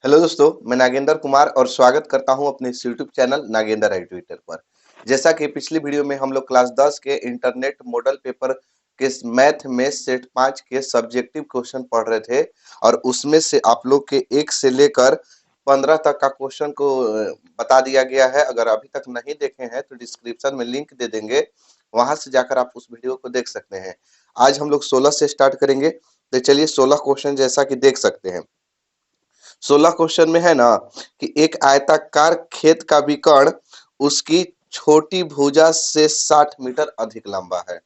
Hello दोस्तों, मैं नागेंद्र कुमार और स्वागत करता हूं अपने इस यूट्यूब चैनल नागेंद्र एजुकेटर पर। जैसा कि पिछली वीडियो में हम लोग क्लास 10 के इंटरनेट मॉडल पेपर के मैथ में सेट 5 के सब्जेक्टिव क्वेश्चन पढ़ रहे थे और उसमें से आप लोग के 1 से लेकर 15 तक का क्वेश्चन को बता दिया गया है। अगर अभी तक नहीं देखे हैं तो डिस्क्रिप्शन में लिंक दे देंगे, वहां से जाकर आप उस वीडियो को देख सकते हैं। आज हम लोग 16 से स्टार्ट करेंगे, तो चलिए 16 क्वेश्चन जैसा कि देख सकते हैं। 16 क्वेश्चन में है ना कि एक आयताकार खेत का विकर्ण उसकी छोटी भुजा से 60 मीटर अधिक लंबा है।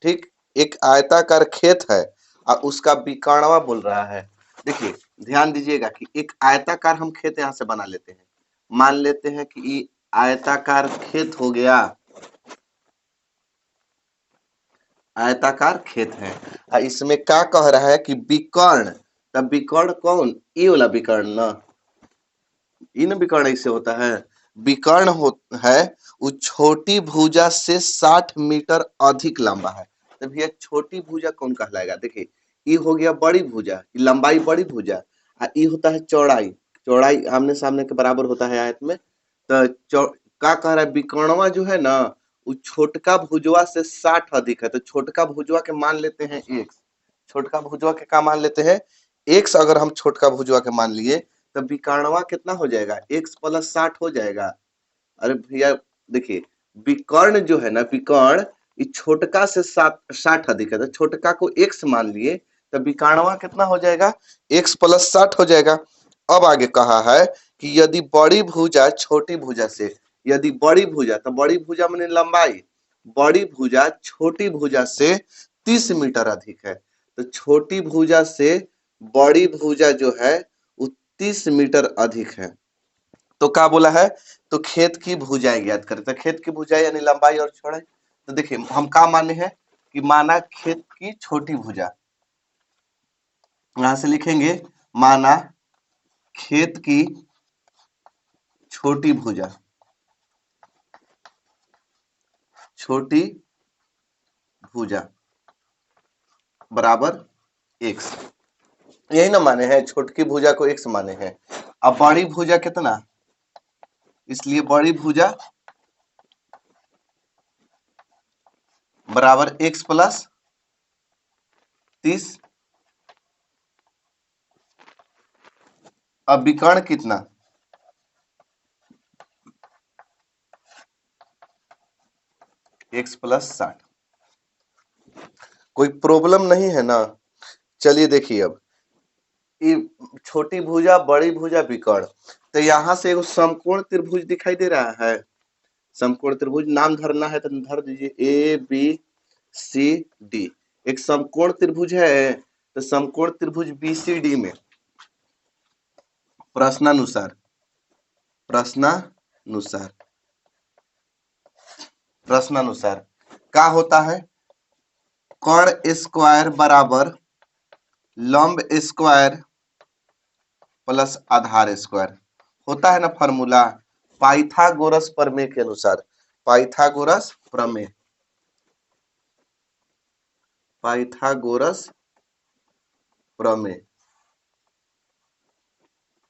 ठीक, एक आयताकार खेत है और उसका विकर्णवा बोल रहा है। देखिए, ध्यान दीजिएगा कि एक आयताकार हम खेत यहां से बना लेते हैं। मान लेते हैं कि ये आयताकार खेत हो गया, आयताकार खेत है और इसमें क्या कह रहा है कि विकर्ण। तब विकर्ण कौन? ये वाला विकर्ण ना, इन विकर्ण ऐसे होता है। विकर्ण है वो छोटी भुजा से 60 मीटर अधिक लंबा है। तो भैया छोटी भुजा कौन कहलाएगा? देखिए, ये हो गया बड़ी भुजा, लंबाई बड़ी भुजा, और ये होता है चौड़ाई। चौड़ाई आमने सामने के बराबर होता है आयत में। तो क्या कह रहा है? विकर्णवा जो है ना वो छोटका भुजवा से 60 अधिक है। तो छोटका भुजवा के मान लेते हैं एक्स। छोटका भुजवा के क्या मान लेते हैं? एक्स। अगर हम छोटका भुजवा के मान लिए तो विकर्णवा कितना हो जाएगा? x प्लस 60 हो जाएगा। अरे भैया देखिए, विकर्ण जो है ना, विकर्ण ये छोटका से 60 अधिक है। तो छोटका को x मान लिए तो विकर्णवा कितना हो जाएगा? x प्लस 60 हो जाएगा। अब आगे कहा है कि यदि बड़ी भुजा छोटी भुजा से, यदि बड़ी भुजा, तो बड़ी भुजा माने लंबाई, बड़ी भुजा छोटी भुजा से 30 मीटर अधिक है। तो छोटी भुजा से बड़ी भुजा जो है 30 मीटर अधिक है। तो क्या बोला है? तो खेत की भुजाएं ज्ञात करें। तो खेत की भुजाएं यानी लंबाई और चौड़ाई। तो देखिए हम क्या माने हैं कि माना खेत की छोटी भुजा, यहां से लिखेंगे माना खेत की छोटी भुजा, छोटी भुजा बराबर एक्स। यही ना माने हैं, छोटकी भुजा को एक्स माने हैं। अब बड़ी भुजा कितना, इसलिए बड़ी भुजा बराबर एक्स प्लस 30। अब विकर्ण कितना? X plus 60। कोई प्रॉब्लम नहीं है ना? चलिए देखिए, अब ये छोटी भुजा बड़ी भुजा विकर्ण, तो यहां से एगो समकोण त्रिभुज दिखाई दे रहा है। समकोण त्रिभुज नाम धरना है तो धर दीजिए ए बी सी डी। एक समकोण त्रिभुज है, तो समकोण त्रिभुज बी सी डी में प्रश्नानुसार, प्रश्नानुसार, प्रश्नानुसार क्या होता है? कर्ण स्क्वायर बराबर लंब स्क्वायर प्लस आधार स्क्वायर होता है ना फॉर्मूला, पाइथागोरस प्रमेय के अनुसार। पाइथागोरस प्रमेय, पाइथागोरस प्रमेय,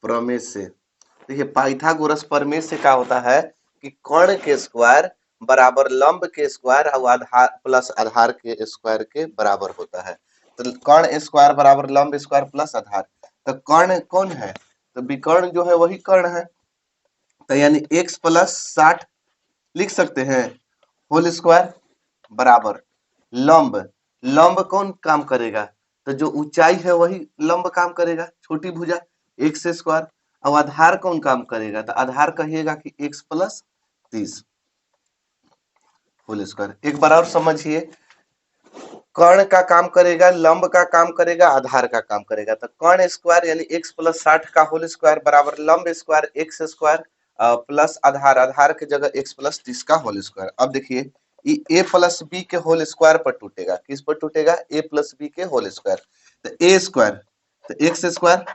प्रमेय से देखिए, पाइथागोरस प्रमेय से क्या होता है कि कर्ण के स्क्वायर बराबर लंब के स्क्वायर और आधार प्लस आधार के स्क्वायर के बराबर होता है। तो कर्ण स्क्वायर बराबर लंब स्क्वायर प्लस आधार। तो कर्ण कौन है? तो विकर्ण जो है वही कर्ण है। तो यानी x प्लस 60 लिख सकते हैं होल स्क्वायर बराबर लंब। लंब कौन काम करेगा? तो जो ऊंचाई है वही लंब काम करेगा, छोटी भुजा एक्स स्क्वायर। और आधार कौन काम करेगा? तो आधार कहिएगा कि x प्लस 30 होल स्क्वायर। एक बार और समझिए, कर्ण का काम करेगा, लंब का काम करेगा, आधार का काम करेगा। तो कर्ण स्क्वायर यानी x प्लस 60 का होल स्क्वायर बराबर लंब स्क्वायर एक्स स्क्वायर प्लस आधार, आधार की जगह x प्लस 30 का होल स्क्वायर। अब देखिए ये a प्लस बी के होल स्क्वायर पर टूटेगा। किस पर टूटेगा? a प्लस बी के होल स्क्वायर। तो a स्क्वायर, तो एक्स स्क्वायर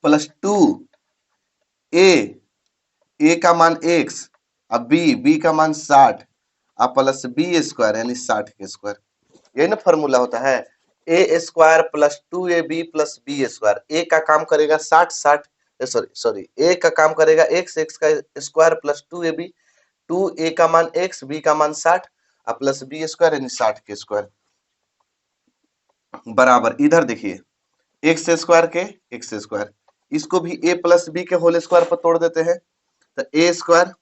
प्लस 2 a का मान x, अब b का मान 60 प्लस बी स्क्वायर यानी 60 के स्क्वायर। यही ना फॉर्मूला होता है। A square plus 2ab plus b square. A का काम करेगा 60 सॉरी ए का काम करेगा x का स्क्वायर प्लस 2ab, 2a का मान x, b का मान 60 और प्लस बी स्क्वायर यानी 60 के स्क्वायर बराबर। इधर देखिए एक्स स्क्वायर के एक्स स्क्वायर, इसको भी a प्लस बी के होल स्क्वायर पर तोड़ देते हैं तो ए स्क्वायर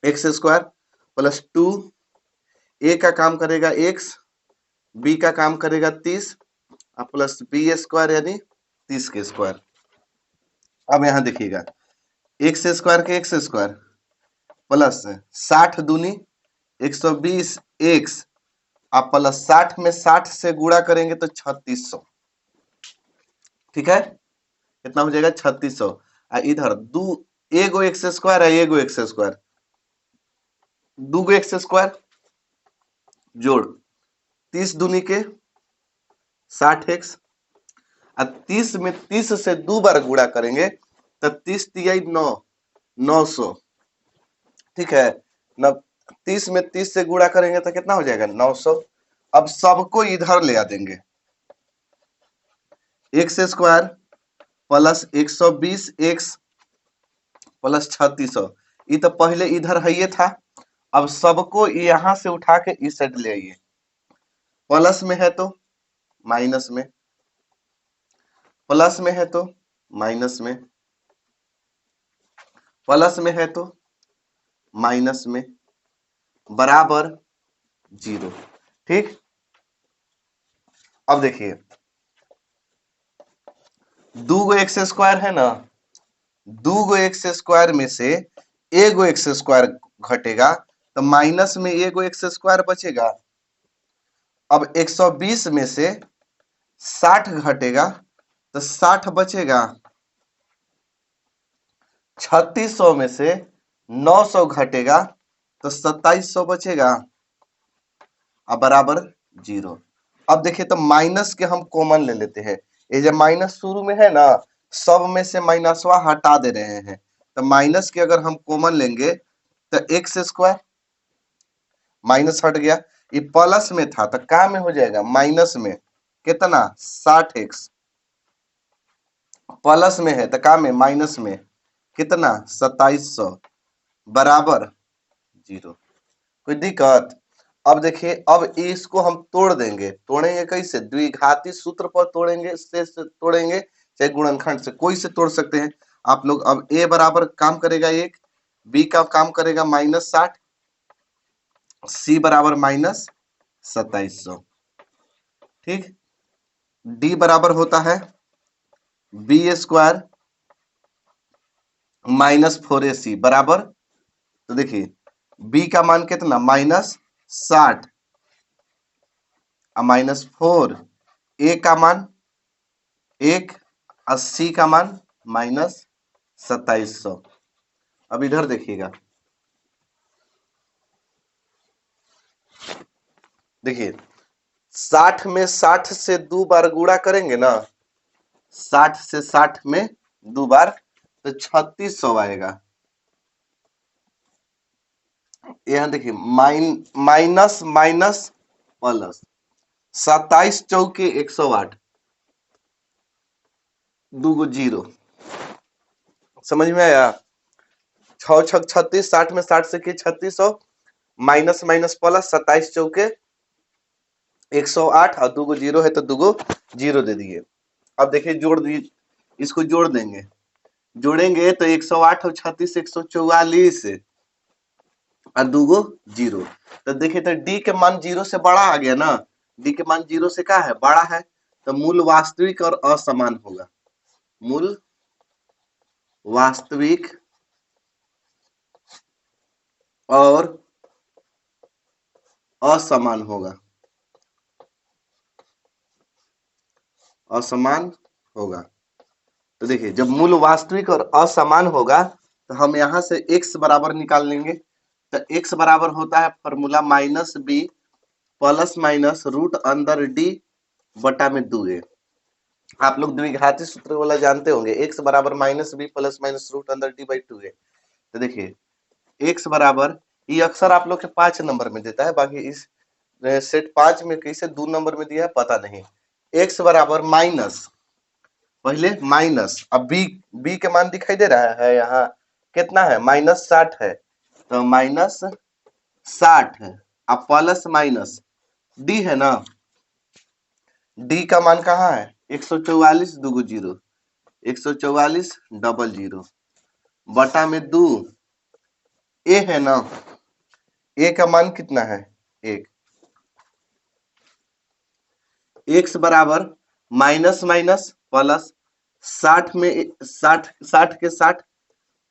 एक्स स्क्वायर प्लस 2, ए का काम करेगा x, बी का काम करेगा 30 और प्लस बी स्क्वायर यानी 30 के स्क्वायर। अब यहां देखिएगा एक्स स्क्वायर के एक्स स्क्वायर प्लस 60 दूनी 120 एक्स आप प्लस 60 में 60 से गुणा करेंगे तो 3600। ठीक है, कितना हो जाएगा 3600। इधर एगो एक्स स्क्वायर है एगो एक्स स्क्वायर, दूगो एक्स स्क्वायर जोड़ 30 दूनी के 60 एक्स, 30 में 30 से 2 बार गुणा करेंगे तो 30 तिया 9, 900। ठीक है न, 30 में 30 से गुणा करेंगे तो कितना हो जाएगा 900। अब सबको इधर ले आ देंगे, x square plus 120 x plus 3600, ये तो पहले इधर है ये था। अब सबको यहां से उठा के इस साइड ले आइए, प्लस में है तो माइनस में, प्लस में है तो माइनस में, प्लस में है तो माइनस में, बराबर 0। ठीक, अब देखिए दूगो एक्स स्क्वायर है ना, दूगो एक्स स्क्वायर में से एगो एक्स स्क्वायर घटेगा तो माइनस में एगो एक्स स्क्वायर बचेगा। अब 120 में से 60 घटेगा तो 60 बचेगा, 3600 में से 900 घटेगा तो 2700 बचेगा अब बराबर 0। अब देखिए तो माइनस के हम कॉमन ले लेते हैं, ये जब माइनस शुरू में है ना सब में से माइनसवा हटा दे रहे हैं तो माइनस के अगर हम कॉमन लेंगे तो एक्स स्क्वायर माइनस हट गया, ये प्लस में था तो क्या में हो जाएगा माइनस में कितना 60 एक्स, प्लस में है तो क्या में माइनस में कितना 2700 बराबर 0। कोई दिक्कत? अब देखिए अब इसको हम तोड़ देंगे, तोड़ेंगे कैसे द्विघाती सूत्र पर तोड़ेंगे, से तोड़ेंगे चाहे गुणनखंड से, कोई से तोड़ सकते हैं आप लोग। अब a बराबर काम करेगा 1, b का काम करेगा -60, c बराबर -2700। ठीक, d बराबर होता है b स्क्वायर -4ac बराबर, तो देखिए b का मान कितना -60 -4, a का मान 1 और c का मान -2700। अब इधर देखिएगा, देखिए 60 में 60 से 2 बार गुणा करेंगे ना, 60 से 60 में 2 बार तो 3600 आएगा। यहां देखिए माइनस माइनस प्लस 27 चौके 108, दूगो 0, समझ में आया? 6 छक 36, 60 में 60 से किए 3600, माइनस माइनस प्लस 27 चौके 108 और दूगो 0 है तो दूगो 0 दे दिए। अब देखिए जोड़ दिए, इसको जोड़ देंगे, जोड़ेंगे तो 108 और 36 144 और दूगो 0, तो देखिए तो डी के मान 0 से बड़ा आ गया ना, डी के मान 0 से क्या है बड़ा है, तो मूल वास्तविक और असमान होगा, मूल वास्तविक और असमान होगा, असमान होगा। तो देखिए जब मूल वास्तविक और असमान होगा तो हम यहां से x बराबर निकाल लेंगे, तो x बराबर होता है formula -b plus minus root अंदर d बटा में 2a। आप लोग द्विघाती सूत्र वाला जानते होंगे, x बराबर -b प्लस माइनस रूट अंदर d बाई 2a। तो देखिए x बराबर, ये अक्सर आप लोग के 5 नंबर में देता है, बाकी इस सेट 5 में कैसे 2 नंबर में दिया है पता नहीं। x बराबर माइनस, पहले माइनस, अब बी के मान दिखाई दे रहा है यहाँ कितना है, -60 है, तो -60 है। अब प्लस माइनस डी है ना, डी का मान कहाँ है, 144 दूगो जीरो, 144 डबल जीरो बटा में 2, ए है ना, ए का मान कितना है, एक, एक्स बराबर माइनस माइनस प्लस, 60 में 60 के 60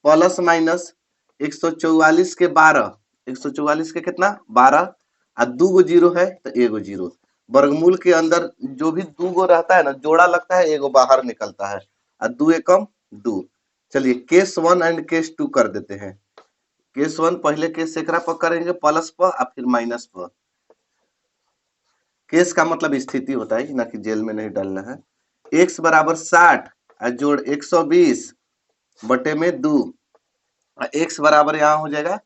प्लस माइनस 144 के 12, 144 के कितना 12, और 2 गो जीरो है तो एगो जीरो, वर्गमूल के अंदर जो भी 2 गो रहता है ना जोड़ा लगता है, एगो बाहर निकलता है, और 2 एकम 2। चलिए केस 1 एंड केस 2 कर देते हैं। केस 1 पहले केस एकरा पर करेंगे प्लस पर और फिर माइनस पर। केस का मतलब स्थिति होता है ना कि जेल में नहीं डालना है। x बराबर 60 जोड़ 120 बटे में 2, x बराबर यहाँ हो जाएगा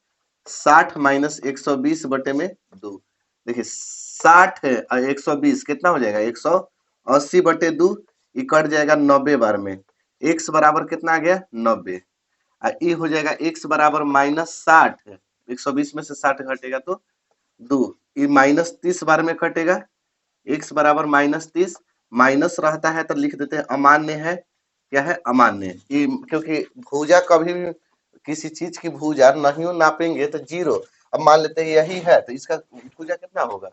60 माइनस 120 बटे में 2। देखिए 60 है और 120 कितना हो जाएगा, 180 बटे 2, ये कट जाएगा 90 बार में, x बराबर कितना आ गया 90, और ये हो जाएगा x बराबर -60 है, 120 में से 60 घटेगा तो 2, ये -30 बार में कटेगा, x बराबर -30, माइनस रहता है तो लिख देते हैं अमान्य है, क्या है अमान्य, ये क्योंकि भुजा कभी भी किसी चीज की भुजा नहीं नापेंगे तो जीरो, अब मान लेते हैं यही है तो इसका भुजा कितना होगा,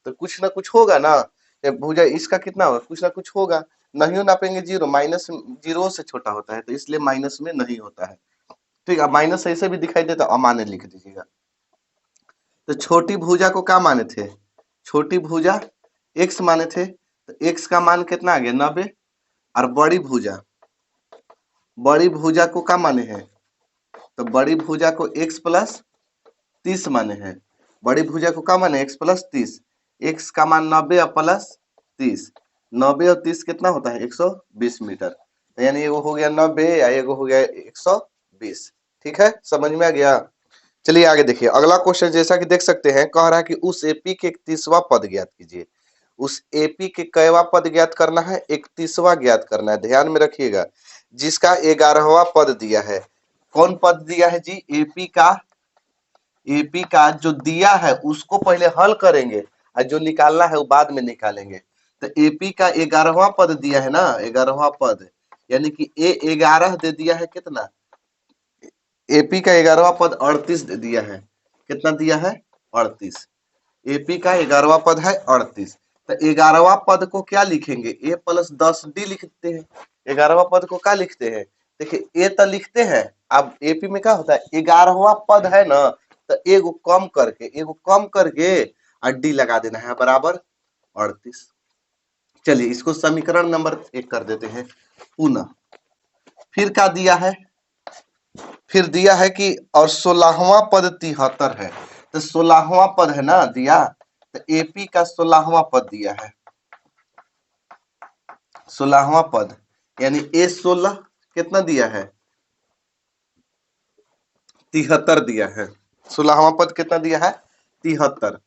तो कुछ ना कुछ होगा ना, भुजा इसका कितना होगा, कुछ ना कुछ होगा, नहीं नापेंगे जीरो, माइनस जीरो से छोटा होता है तो इसलिए माइनस में नहीं होता है। ठीक है, माइनस ऐसे भी दिखाई देता अमान्य लिख दीजिएगा। तो छोटी भुजा को क्या माने थे, छोटी भुजा x माने थे, तो x का मान कितना आ गया 90, और बड़ी भुजा को क्या माने हैं, तो बड़ी भुजा को x प्लस 30 माने हैं, बड़ी भुजा को क्या माने x प्लस 30, x का मान 90 और प्लस 30, 90 और 30 कितना होता है 120 मीटर, तो यानी एगो हो गया 90 या एगो हो गया 120। ठीक है, समझ में आ गया। चलिए आगे देखिए अगला क्वेश्चन, जैसा कि देख सकते हैं कह रहा है कि उस एपी के 31वां पद ज्ञात कीजिए। उस एपी के कईवां पद ज्ञात करना है, 31वां ज्ञात करना है, ध्यान में रखिएगा, जिसका 11वां पद दिया है। कौन पद दिया है जी, एपी का जो दिया है उसको पहले हल करेंगे और जो निकालना है वो बाद में निकालेंगे। तो एपी का 11वां पद दिया है ना, 11वां पद, यानी कि ए 11 दे दिया है, कितना, एपी का 11वां पद 38 दे दिया है, कितना दिया है 38, एपी का 11वां पद है 38, तो 11वां पद को क्या लिखेंगे, ए प्लस 10 डी लिखते हैं, 11वां पद को क्या लिखते हैं, देखिए ए तो लिखते हैं, अब एपी में क्या होता है 11वां पद है ना, तो एगो कम करके और डी लगा देना है बराबर 38। चलिए इसको समीकरण नंबर 1 कर देते हैं पुनः। फिर क्या दिया है, फिर दिया है कि और 16वां पद 73 है, तो 16वां पद है ना दिया, तो एपी का 16वां पद दिया है, 16वां पद, यानी ए 16 कितना दिया है 73 दिया है, 16वां पद कितना दिया है 73,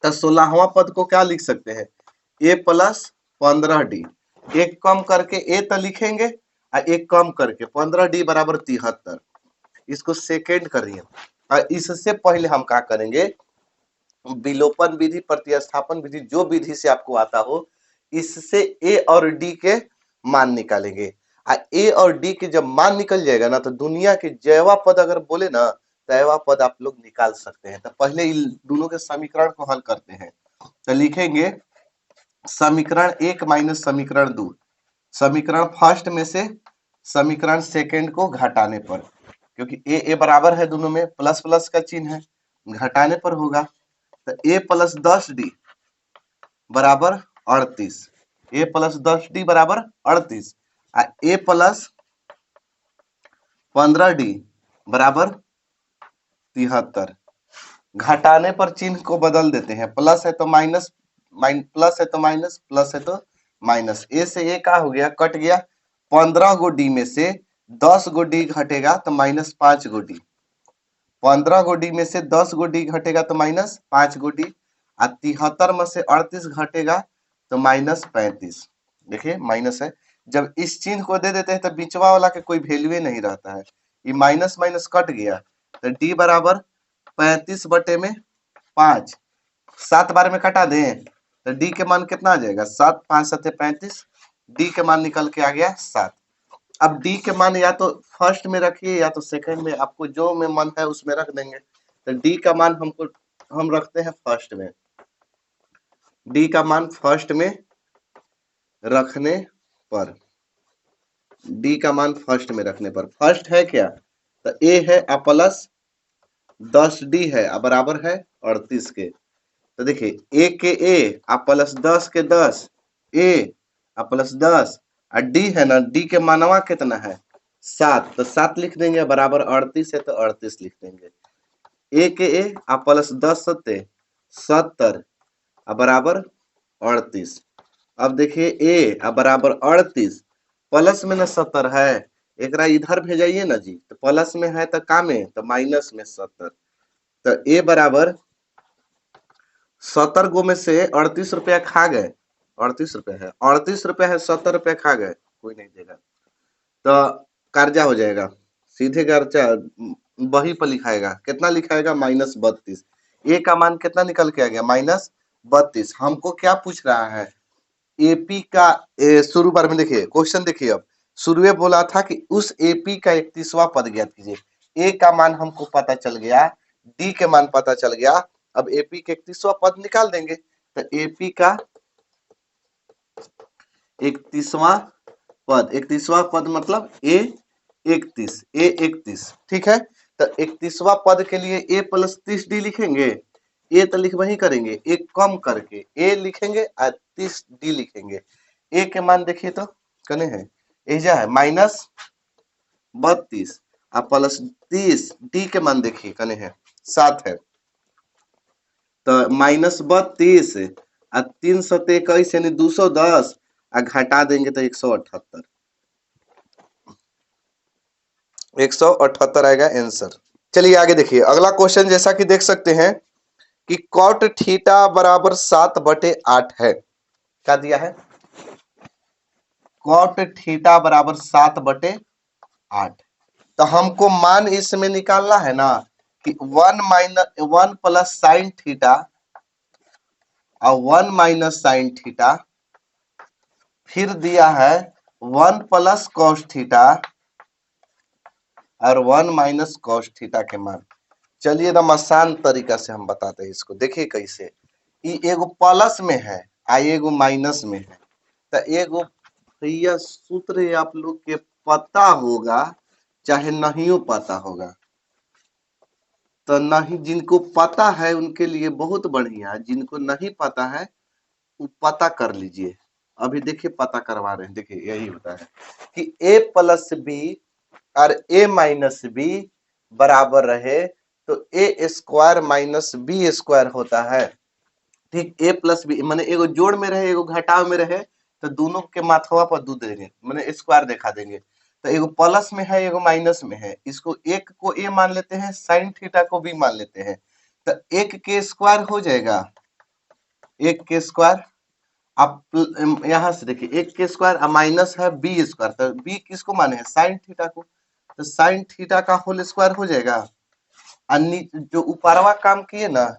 तो 16वां पद को क्या लिख सकते हैं, ए प्लस 15 डी, एक कम करके ए तो लिखेंगे और एक कम करके 15 डी बराबर 73, इसको सेकेंड करिए, और इससे पहले हम क्या करेंगे, विलोपन विधि, प्रतिस्थापन विधि, जो विधि से आपको आता हो, इससे ए और डी के मान निकालेंगे, ए और डी के जब मान निकल जाएगा ना तो दुनिया के जैवा पद अगर बोले ना तैवा पद आप लोग निकाल सकते हैं। तो पहले इन दोनों के समीकरण को हल करते हैं, तो लिखेंगे समीकरण 1 माइनस समीकरण 2, समीकरण फर्स्ट में से समीकरण सेकेंड को घटाने पर, क्योंकि ए बराबर है दोनों में, प्लस प्लस का चिन्ह है, घटाने पर होगा, तो ए प्लस 10 डी बराबर 38, ए प्लस 10 डी बराबर 38, ए प्लस 15 डी बराबर 73, घटाने पर चिन्ह को बदल देते हैं, प्लस है तो माइनस, प्लस है तो माइनस, प्लस है तो माइनस, ए से ए का हो गया कट गया, 15 गो डी में से 10 गो डी घटेगा तो -5 गो डी, 15 गो डी में से 10 गो डी घटेगा तो -5 गो डी, 73 में से 38 घटेगा तो -35। देखिए माइनस है, जब इस चिन्ह को दे देते हैं तो बीचवा वाला के कोई वैल्यू नहीं रहता है, ये माइनस माइनस कट गया तो डी बराबर 35/5। 7 बार में कटा दें तो डी के मान कितना आ जाएगा, 7 5 7 35। डी के मान निकल के आ गया 7। अब डी के मान या तो फर्स्ट में रखिए या तो सेकंड में, आपको जो में मन है उसमें रख देंगे। तो डी का मान हम रखते हैं फर्स्ट में। डी का मान फर्स्ट में रखने पर, डी का मान फर्स्ट में रखने पर, फर्स्ट है क्या, तो ए है आ प्लस 10d है आ बराबर है 38 के। तो देखिए ए के ए आ प्लस 10 के 10, ए आ प्लस 10 और डी है ना, डी के मानवा कितना है 7, तो 7 लिख देंगे, बराबर 38 है तो 38 लिख देंगे। ए के ए आ प्लस 10 सत्ते 70 आ बराबर 38। अब देखिए ए आ बराबर 38 प्लस में ना 70 है, एक इधर भेजाइए ना जी, तो प्लस में है तो का में, तो माइनस में 70। तो ए बराबर 70 गो में से 38 रुपया खा गए, 38 रुपया है, 38 रुपया है, 70 रुपया खा गए, कोई नहीं देगा तो कर्जा हो जाएगा, सीधे कर्जा बही पर लिखाएगा, कितना लिखाएगा -32। ए का मान कितना निकल के आ गया -32। हमको क्या पूछ रहा है, एपी का शुरू बार में देखिए क्वेश्चन, देखिए अब शुरू में बोला था कि उस एपी का 31वां पद ज्ञात कीजिए। ए का मान हमको पता चल गया, डी के मान पता चल गया, अब एपी के 31वां पद निकाल देंगे। तो एपी का 31वां पद, 31वां पद मतलब ए 31, ठीक है। तो 31वां पद के लिए ए प्लस 30d लिखेंगे, ए तो लिख वही करेंगे, ए कम करके ए लिखेंगे और 30d लिखेंगे। ए के मान देखिए तो कने है, एजा है -32 और प्लस 30, डी के मान देखिए कने है 7 है, तो -32 और 3 सत्ते 21 यानी 210 और घटा देंगे तो 178, 178 आएगा आंसर। चलिए आगे देखिए अगला क्वेश्चन, जैसा कि देख सकते हैं कि कॉट थीटा बराबर 7/8 है। क्या दिया है, कॉट थीटा बराबर 7/8। तो हमको मान इसमें निकालना है ना कि 1 प्लस साइन थीटा और 1 माइनस साइन थीटा, फिर दिया है 1 प्लस कॉस थीटा और 1 माइनस कॉस थीटा के मान। चलिए एकदम आसान तरीका से हम बताते हैं इसको, देखिए कैसे। ये एगो प्लस में है आ एगो माइनस में है, तो एगो भैया सूत्र आप लोग के पता होगा चाहे नहीं पता होगा, तो नहीं, जिनको पता है उनके लिए बहुत बढ़िया, जिनको नहीं पता है वो पता कर लीजिए। अभी देखिए पता करवा रहे हैं, देखिए यही होता है कि a प्लस बी और a माइनस बी बराबर रहे तो a square minus b square होता है, ठीक। a प्लस बी माने एगो जोड़ में रहे एगो घटाव में रहे तो दोनों के माथवा पर दू देंगे, माने स्क्वायर दिखा देंगे। तो एगो प्लस में है एगो माइनस में है, इसको एक को a मान लेते हैं, साइन थीटा को b मान लेते हैं, तो एक के स्क्वायर हो जाएगा, एक के स्क्वायर। आप यहां से देखिए एक के स्क्वायर माइनस है बी स्क्वायर, तो बी किसको माने हैं, साइन थीटा को, तो साइन थीटा का होल स्क्वायर हो जाएगा। जो ऊपरवा काम किए ना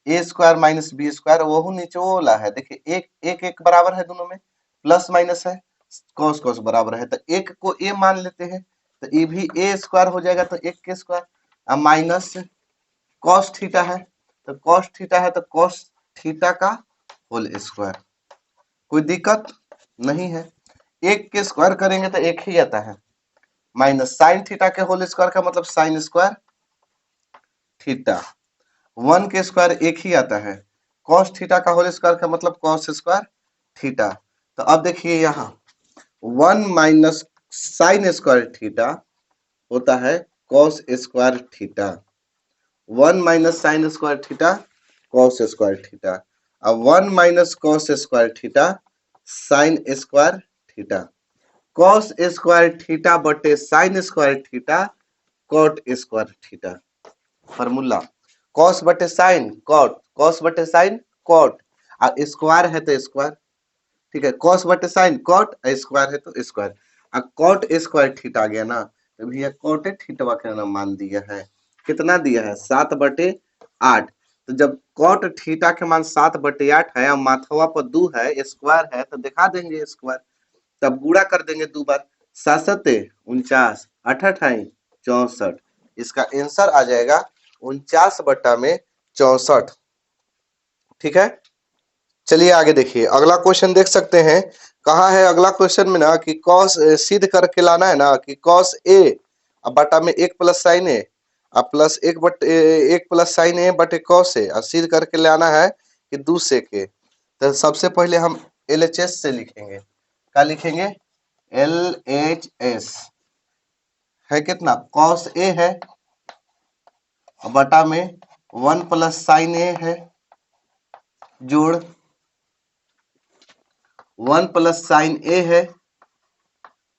ए स्क्वायर माइनस बी स्क्वायर, वो नीचे वाला है, देखिए एक एक एक बराबर है, दोनों में प्लस माइनस है, कॉस कॉस बराबर है, तो एक को ए मान लेते हैं, तो ये भी ए स्क्वायर हो जाएगा, तो एक के स्क्वायर माइनस कॉस थीटा है, तो कॉस थीटा है तो कॉस थीटा का होल स्क्वायर, कोई दिक्कत नहीं है। एक के स्क्वायर करेंगे तो एक ही आता है, माइनस साइन थीटा के होल स्क्वायर का मतलब साइन स्क्वायर थीटा, 1 के स्क्वायर एक ही आता है, कॉस थीटा का होल स्क्वायर का मतलब कॉस स्क्वायर थीटा। तो अब देखिए यहाँ 1 माइनस साइन स्क्वायर थीटा होता है cos square theta, 1 minus sine square theta cos square theta, अब 1 minus cos square theta sine square theta, cos square theta बटे sine square theta cot square theta. Formula cos बटे sine cot, cos बटे sine cot, square है तो square, ठीक है, cos बटे sine cot, square है तो स्क्वायर। अब कॉट स्क्वायर थीटा आ गया ना, तो भैया कॉट थीटा का नाम मान दिया है, कितना दिया है 7/8। तो जब कॉट थीटा के मान 7/8 है और माथवा पर 2 है स्क्वायर है तो दिखा देंगे स्क्वायर, तब गुणा कर देंगे 2 बार, 7×7 = 49, 8×8 = 64। इसका आंसर आ जाएगा 49/64। ठीक है, चलिए आगे देखिए अगला क्वेश्चन देख सकते हैं। कहा है अगला क्वेश्चन में ना कि कॉस सिद्ध करके लाना है ना कि कॉस ए बटा में 1 + sin a plus 1 + sin a बटे कॉस ए, और सिद्ध करके लाना है कि 2 sec a। तो सबसे पहले हम LHS से लिखेंगे, क्या लिखेंगे, LHS है कितना, कॉस ए है बटा में 1 + sin a है जोड़ 1 + sin a है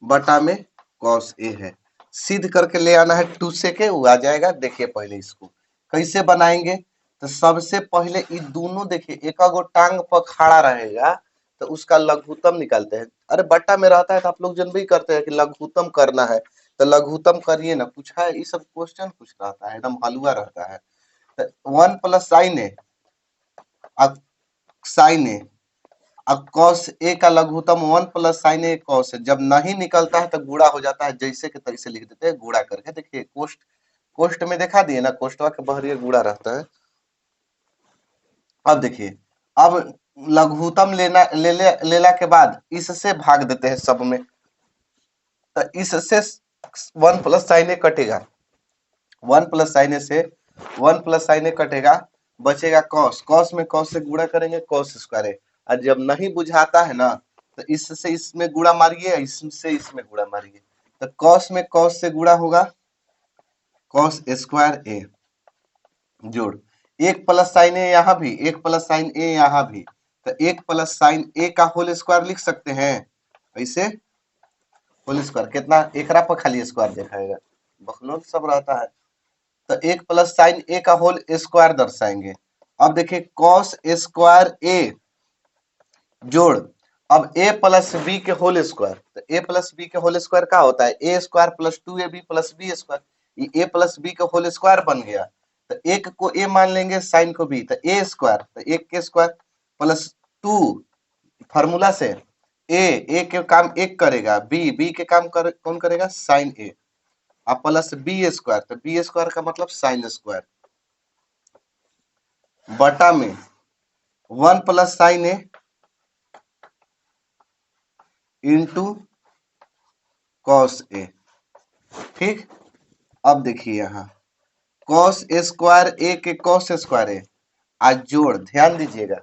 बटा में cos a है। सिद्ध करके ले आना है 2 sec a, वो आ जाएगा। देखिए पहले इसको कैसे बनाएंगे, तो सबसे पहले ये दोनों देखिए एक गो टांग पर खड़ा रहेगा तो उसका लघुत्तम निकालते हैं। अरे बट्टा में रहता है तो आप लोग जन भी करते हैं कि लघुत्तम करना है तो लघुत्तम करिए ना, पूछा है ये सब क्वेश्चन कुछ रहता है एकदम हलवा रहता है। तो 1 + sin a, अब sin a, अब cos a का लघुत्तम 1 + sin a cos है, जब नहीं निकलता है तो गुणा हो जाता है, जैसे के तैसे लिख देते हैं गुणा करके। देखिए कोष्ट कोष्ट में दिखा दिए ना, कोष्टवा के बहरिए गुणा रहता है। अब देखिए, अब लघुत्तम लेला के बाद इससे भाग देते हैं सब में, तो इससे 1 + sin a कटेगा, 1 + sin a से 1 + sin a कटेगा, बचेगा cos, cos में cos से गुणा करेंगे cos स्क्वायर है। और जब नहीं बुझाता है ना तो इससे इसमें गुणा मारिए, इससे इसमें गुणा मारिए, तो cos में cos से गुणा होगा cos स्क्वायर a जोड़ 1 + sin a, यहाँ भी 1 + sin a, यहाँ भी, तो 1 + sin a का होल स्क्वायर लिख सकते हैं ऐसे, होल स्क्वायर कितना, एकरा पर खाली स्क्वायर दिखाएगा, बखलोल सब रहता है। तो 1 + sin a का होल स्क्वायर दर्शाएंगे। अब देखिए cos स्क्वायर a जोड़ अब a + b के होल स्क्वायर, तो a + b के होल स्क्वायर क्या होता है, a² + 2ab + b², ये a + b का होल स्क्वायर बन गया। तो एक को a मान लेंगे, साइन को b, तो a², तो 1 के स्क्वायर प्लस 2, फार्मूला से a के काम 1 करेगा, b के काम कौन करेगा, साइन a, अब प्लस b², तो b² का मतलब साइन स्क्वायर बटा में 1 + sin a into cos a। ठीक, अब देखिए यहाँ cos स्क्वायर a के cos स्क्वायर a आज जोड़, ध्यान दीजिएगा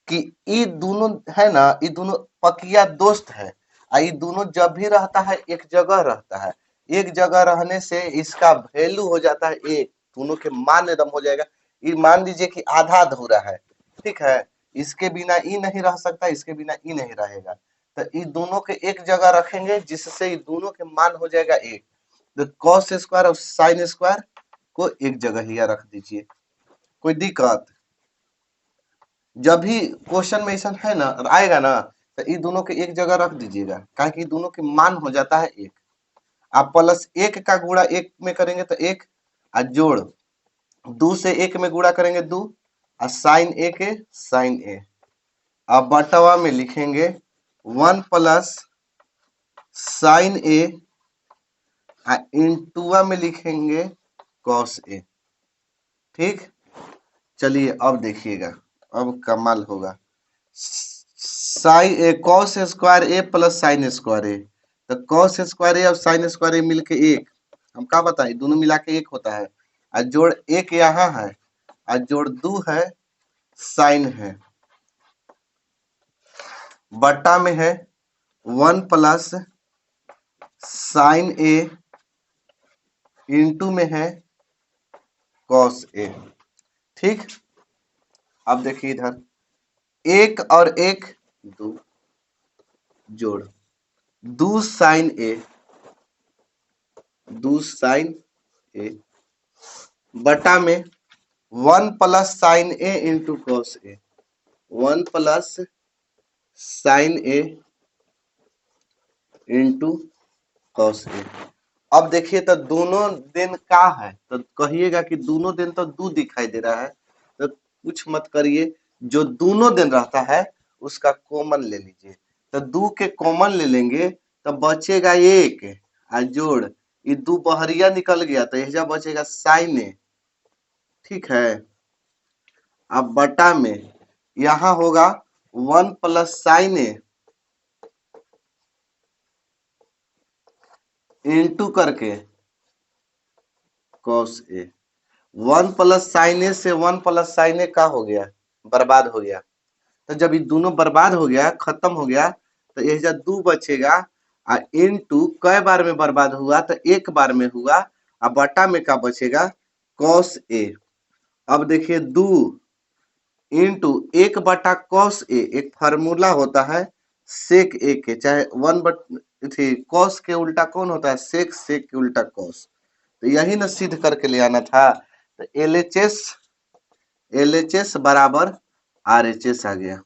कि ये दोनों है ना, ये दोनों पकिया दोस्त है, ये दोनों जब भी रहता है एक जगह रहता है, एक जगह रहने से इसका वैल्यू हो जाता है एक, दोनों के मान एकदम हो जाएगा। ये मान लीजिए कि आधा अधूरा है, ठीक है, इसके बिना ई नहीं रह सकता, इसके बिना ई नहीं रहेगा, तो ये दोनों के एक जगह रखेंगे जिससे ये दोनों के मान हो जाएगा एक। तो cos स्क्वायर और साइन स्क्वायर को एक जगह ही रख दीजिए, कोई दिक्कत, जब भी क्वेश्चन में ऐसा है ना आएगा ना तो ये दोनों के एक जगह रख दीजिएगा, क्या कि दोनों के मान हो जाता है एक। आप +1 का गुणा 1 में करेंगे तो 1, और जोड़ 2 से 1 में गुणा करेंगे 2, और साइन a के साइन a, अब बटवा में लिखेंगे 1 + साइन a, इंटुआ में लिखेंगे cos a। ठीक, चलिए अब देखिएगा, अब कमाल होगा, cos square a + sin square a, तो cos स्क्वायर a और sin स्क्वायर a मिलके एक, हम क्या बताएं दोनों मिला के एक होता है, और जोड़ 1 यहाँ है और जोड़ 2 है साइन है, बट्टा में है 1 + साइन a इंटू में है cos a। ठीक, अब देखिए इधर 1 और 1 2 जोड़ 2 साइन a, 2 साइन a बटा में 1 + sine a into cos a, 1 plus sine a into cos a. अब देखिए तो दोनों दिन का है तो कहिएगा कि दोनों दिन तो दो दिखाई दे रहा है, तो कुछ मत करिए, जो दोनों दिन रहता है उसका कॉमन ले लीजिए। तो दो के कॉमन ले लेंगे तो बचेगा एक, और जोड़ ये दो बहरिया निकल गया तो यह बचेगा साइन ए। ठीक है, अब बटा में यहाँ होगा 1 प्लस साइन ए इंटू करके कॉस ए। 1 प्लस साइन ए से 1 प्लस साइन ए का हो गया, बर्बाद हो गया। तो जब ये दोनों बर्बाद हो गया, खत्म हो गया, तो यह जब दो बचेगा, इनटू कई बार में बर्बाद हुआ तो एक बार में हुआ, और बटा में का बचेगा कॉस ए। अब देखिए दो इनटू एक बटा कॉस ए, एक फार्मूला होता है सेक ए के, चाहे वन बट थी कॉस के उल्टा कौन होता है सेक, सेक के उल्टा कॉस। तो यही ना सिद्ध करके ले आना था। तो एलएचएस बराबर आरएचएस आ गया।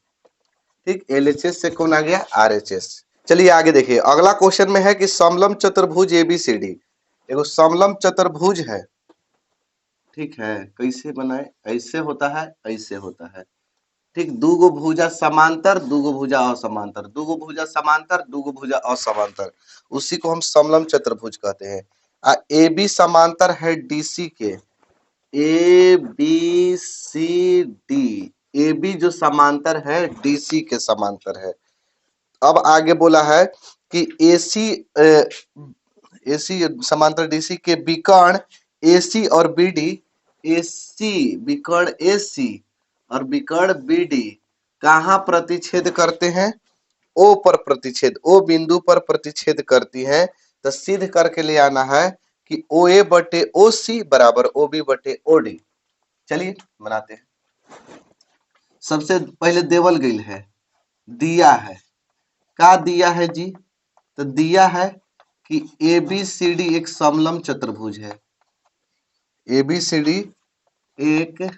ठीक, एलएचएस से कौन आ गया, आरएचएस। चलिए आगे देखिए, अगला क्वेश्चन में है कि समलम चतुर्भुज एबीसीडी, एगो समलम चतुर्भुज है। ठीक है, कैसे बनाए, ऐसे होता है, ऐसे होता है। ठीक, दूगो भुजा समांतर, दूगो भुजा असमांतर, दूगो भुजा समांतर, दूगो भुजा असमांतर, उसी को हम समलम चतुर्भुज कहते हैं। ए बी समांतर है डीसी के, A B C D, A B जो समांतर है डीसी के समांतर है। अब आगे बोला है कि एसी एसी समांतर डीसी के विकर्ण एसी और बीडी, एसी विकर्ण एसी और विकर्ण बीडी कहाँ प्रतिच्छेद करते हैं, ओ पर प्रतिच्छेद, ओ बिंदु पर प्रतिच्छेद करती है। तो सिद्ध करके ले आना है कि ओ ए बटे ओ सी बराबर ओ बी बटे ओ डी। चलिए बनाते हैं। सबसे पहले देवल गई है, दिया है, का दिया है जी, तो दिया है कि ए बी सी डी एक समलम चतुर्भुज है, ए बी सी डी एक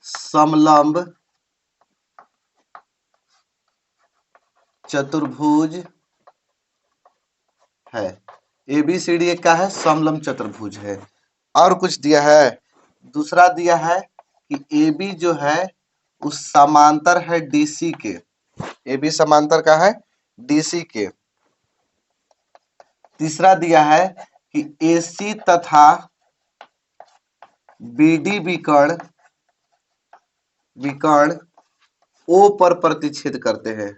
समलंब चतुर्भुज है। ए बी सी डी एक का है, समलंब चतुर्भुज है। और कुछ दिया है, दूसरा दिया है कि ए बी जो है उस समांतर है डीसी के, ए बी समांतर का है डीसी के। तीसरा दिया है कि एसी तथा बीडी विकर्ण ओ पर प्रतिच्छेद करते हैं।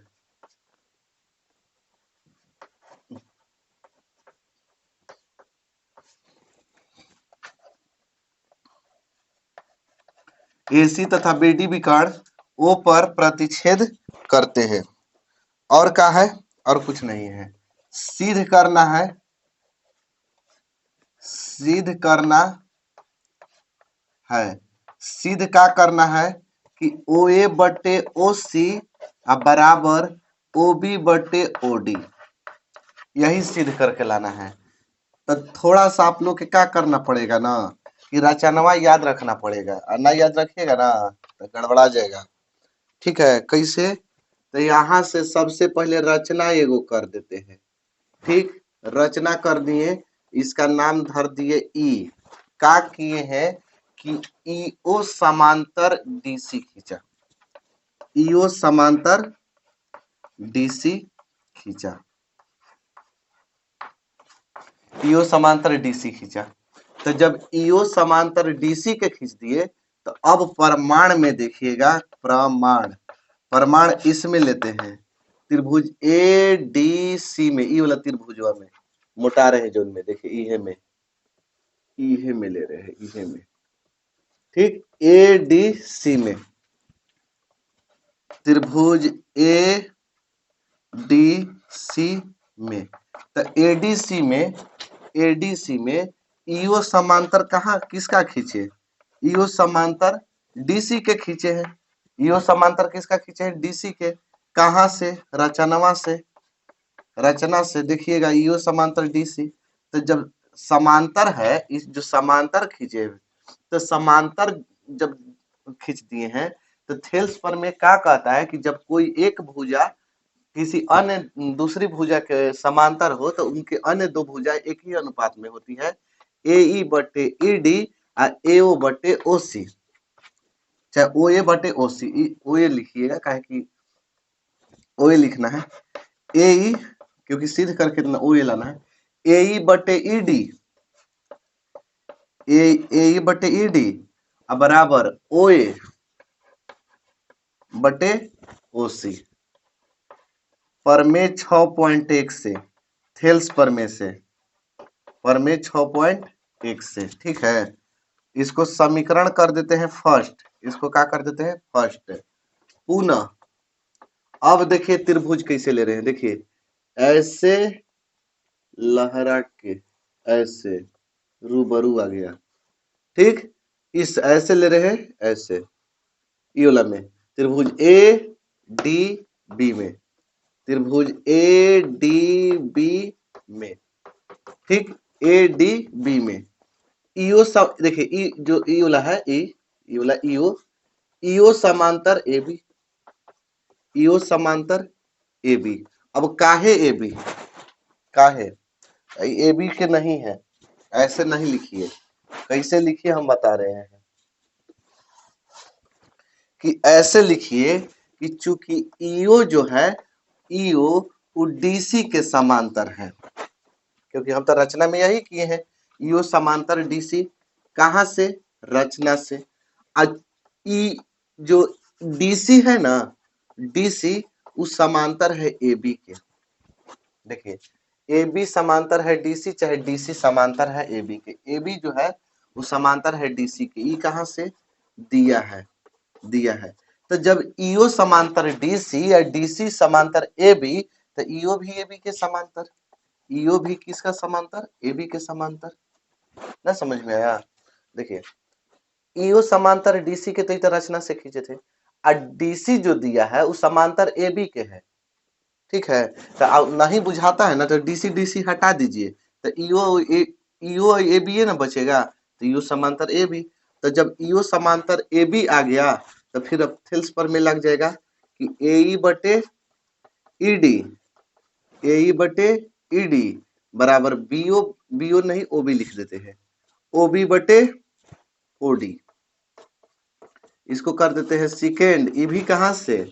एसी तथा बीडी विकर्ण ओ पर प्रतिच्छेद करते हैं। और क्या है, और कुछ नहीं है, सिद्ध करना है, सिद्ध करना है, सिद्ध का करना है कि ओ ए बटे ओ सी बराबर ओ बी बटे ओ डी, यही सिद्ध करके लाना है। तो थोड़ा सा आप लोग के क्या करना पड़ेगा ना, कि रचनवा याद रखना पड़ेगा, और ना याद रखिएगा ना तो गड़बड़ा जाएगा। ठीक है, कैसे, तो यहाँ से सबसे पहले रचना एगो कर देते हैं। ठीक, रचना कर दिए, इसका नाम धर दिए ई, का किए हैं कि ईओ समांतर डीसी खींचा, ईओ समांतर डीसी खींचा, ईओ समांतर डीसी खींचा। तो जब ईओ समांतर डीसी के खींच दिए, तो अब प्रमाण में देखिएगा, प्रमाण, प्रमाण इसमें लेते हैं, त्रिभुज ए डी सी में, ई वाला त्रिभुजवा में मोटा रहे जो में, देखिए इहे में, इहे में ले रहे हैं, इहे में। ठीक, ए डी सी में, त्रिभुज ए डी सी में, तो एडीसी में, एडीसी में ईओ समांतर कहाँ किसका खींचे, ईओ समांतर डीसी के खींचे हैं, ईओ समांतर किसका खींचे हैं, डीसी के। कहाँ से, रचनवा से, रचना से देखिएगा ईओ समांतर डीसी। तो जब समांतर है, इस जो समांतर खींचे, तो समांतर जब खींच दिए हैं तो थेल्स प्रमेय क्या कहता है कि जब कोई एक भुजा किसी अन्य दूसरी भुजा के समांतर हो तो उनके अन्य दो भुजा एक ही अनुपात में होती है, ए ई बटे ई डी ए ओ बटे ओ सी, चाहे ओ ए बटे ओ सी, ओ ए लिखिएगा काहे कि ओ ए लिखना है, ए ई क्योंकि सिद्ध करके ओ ए लाना है, ए ई बटे ई डी, ए ई बटे ई डी बराबर ओ ए बटे ओ सी, प्रमेय 6.1 से, थेल्स प्रमेय से, प्रमेय 6.1 से, ठीक है। इसको समीकरण कर देते हैं फर्स्ट, इसको क्या कर देते हैं फर्स्ट। पुनः अब देखिए त्रिभुज कैसे ले रहे हैं, देखिए ऐसे लहरा के ऐसे रूबरू आ गया, ठीक, इस ऐसे ले रहे हैं ऐसे, ये वाला में त्रिभुज ए डी बी में, त्रिभुज ए डी बी में, ठीक, ए डी बी में ईओ सब देखिए ई जो ई वाला है ई वाला ईओ, ईओ समांतर ए बी, ईओ समांतर ए बी। अब काहे ए बी, काहे ए बी के नहीं है, ऐसे नहीं लिखिए, कैसे लिखिए हम बता रहे हैं कि ऐसे लिखिए कि चूंकि ईओ जो है ईओ वो डीसी के समांतर है, क्योंकि हम तो रचना में यही किए हैं, ईओ समांतर डीसी, कहां से, रचना से। ई जो डीसी है ना, डीसी उस समांतर है ए बी के, देखिए ए बी समांतर है डीसी, चाहे डीसी समांतर है ए बी के, ए बी जो है वो समांतर है डीसी के, ई कहां से दिया है, दिया है। तो जब ईओ समांतर डीसी या डीसी समांतर ए बी, तो ईओ भी ए बी के समांतर, ईओ भी किसका समांतर, ए बी के समांतर, ना समझ में आया। देखिए ईओ समांतर डीसी के तो रचना से खींचे थे, और डीसी जो दिया है वो समांतर ए बी के है, ठीक है। तो नहीं बुझाता है ना तो डीसी डीसी हटा दीजिए, तो ईओ ए बी ना बचेगा, तो ईओ समांतर ए बी। तो जब ईओ समांतर ए बी आ गया तो फिर अब थेल्स पर में लग जाएगा कि ए ई बटे ई डी, ए ई बटे ई डी बराबर बीओ, बीओ नहीं ओ बी लिख देते हैं, ओ बी बटे ओ डी, इसको कर देते हैं सेकेंड, ई भी कहां से,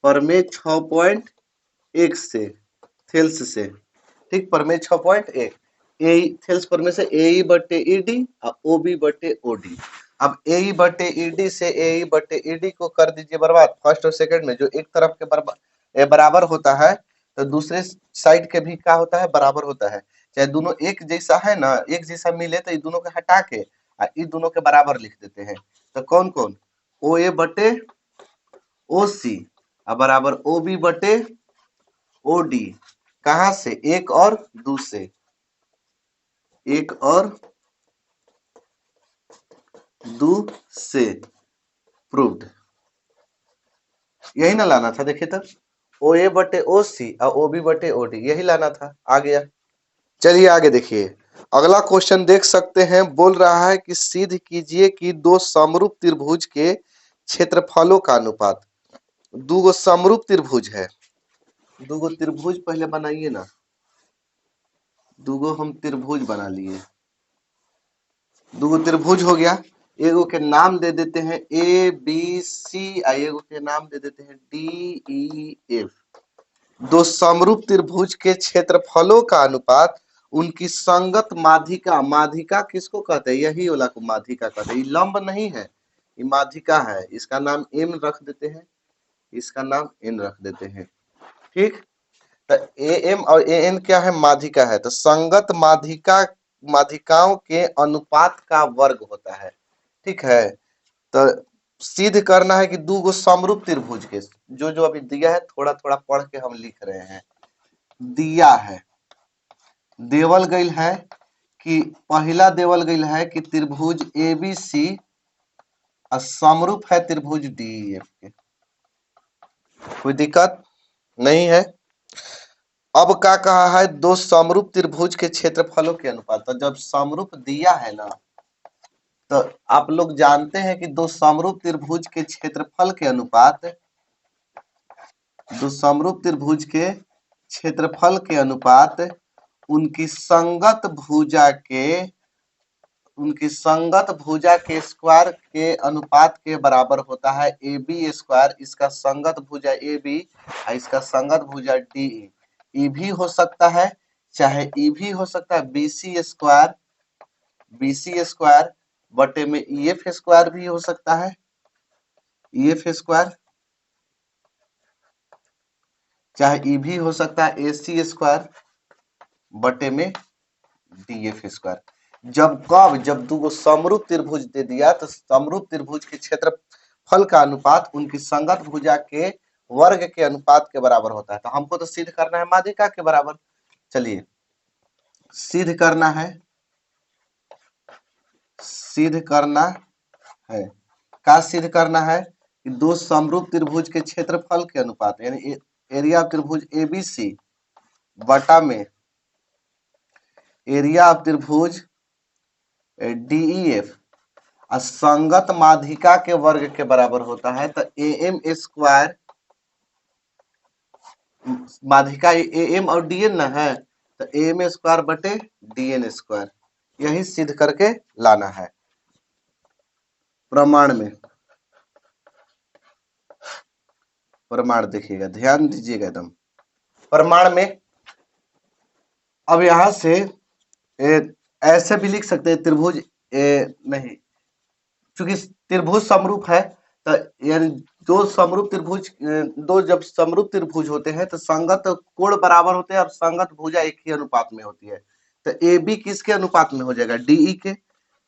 प्रमेय 6.1 से, थेल्स से, ठीक, प्रमेय 6.1, ए थेल्स प्रमेय से ए ई बटे ई डी और ओ बी बटे ओ डी। अब ए ई बटे ई डी से ए ई बटे ई डी को कर दीजिए बर्बाद, फर्स्ट और सेकंड में जो एक तरफ के बराबर होता है तो दूसरे साइड के भी क्या होता है, बराबर होता है, चाहे दोनों एक जैसा है ना, एक जैसा मिले तो ये दोनों को हटा के इन दोनों के बराबर लिख देते हैं। तो कौन कौन, ओ ए बटे ओ सी बराबर ओ बी बटे ओ डी, कहां से, एक और दो से, एक और दो से प्रूव्ड, यही ना लाना था, देखिए तब ओ ए बटे ओ सी और ओ बी बटे ओ डी, यही लाना था, आ गया। चलिए आगे देखिए, अगला क्वेश्चन देख सकते हैं, बोल रहा है कि सिद्ध कीजिए कि दो समरूप त्रिभुज के क्षेत्रफलों का अनुपात, दो समरूप त्रिभुज है, दो त्रिभुज पहले बनाइए ना, दो हम त्रिभुज बना लिए, दो त्रिभुज हो गया, एगो के नाम दे देते हैं ए बी सी, एगो के नाम दे देते हैं डी ई एफ। दो समरूप त्रिभुज के क्षेत्रफलों का अनुपात उनकी संगत माध्यिका, माध्यिका किसको कहते हैं, यही वाला को माध्यिका कहते हैं, ये लंब नहीं है, ये माध्यिका है, इसका नाम एम रख देते हैं, इसका नाम एन रख देते हैं, ठीक। तो ए एम और ए एन क्या है, माध्यिका है, तो संगत माध्यिका, माध्यिकाओं के अनुपात का वर्ग होता है, ठीक है। तो सिद्ध करना है कि दो समरूप त्रिभुज के, जो जो अभी दिया है थोड़ा थोड़ा पढ़ के हम लिख रहे हैं, दिया है, देवल गई है कि पहला देवल गई है कि त्रिभुज ए बी सी समरूप है त्रिभुज डी एफ के, कोई दिक्कत नहीं है। अब क्या कहा है, दो समरूप त्रिभुज के क्षेत्रफलों के अनुपात, तो जब समरूप दिया है ना, तो आप लोग जानते हैं कि दो समरूप त्रिभुज के क्षेत्रफल के अनुपात, दो समरूप त्रिभुज के क्षेत्रफल के अनुपात उनकी संगत भुजा के स्क्वायर के अनुपात के बराबर होता है। ए बी स्क्वायर, इसका संगत भुजा ए बी और इसका संगत भुजा डी ई भी हो सकता है, चाहे ई भी हो सकता है। बीसी स्क्वायर बटे में ई एफ स्क्वायर भी हो सकता है, ई एफ स्क्वायर, चाहे ई भी हो सकता है ए सी स्क्वायर बटे में डी एफ स्क्वायर। जब दो समरूप त्रिभुज दे दिया तो समरूप त्रिभुज के क्षेत्रफल का अनुपात उनकी संगत भुजा के वर्ग के अनुपात के बराबर होता है। तो हमको तो सिद्ध करना है माध्यिका के बराबर। चलिए सिद्ध करना है, क्या सिद्ध करना है कि दो समरूप त्रिभुज के क्षेत्रफल के अनुपात यानी एरिया ऑफ त्रिभुज एबीसी बटा में एरिया ऑफ त्रिभुज डीईएफ संगत माध्यिका के वर्ग के बराबर होता है। तो ए एम स्क्वायर, माध्यिका ए एम और डी एन ना है, तो ए एम स्क्वायर बटे डी एन स्क्वायर, यही सिद्ध करके लाना है प्रमाण में। प्रमाण देखिएगा, ध्यान दीजिएगा एकदम प्रमाण में। अब यहां से ऐसे भी लिख सकते हैं त्रिभुज नहीं, क्योंकि त्रिभुज समरूप है तो यानी दो समरूप त्रिभुज, दो जब समरूप त्रिभुज होते हैं तो संगत कोण बराबर होते हैं और संगत भुजा एक ही अनुपात में होती है। तो ए बी किसके अनुपात में हो जाएगा? डीई के,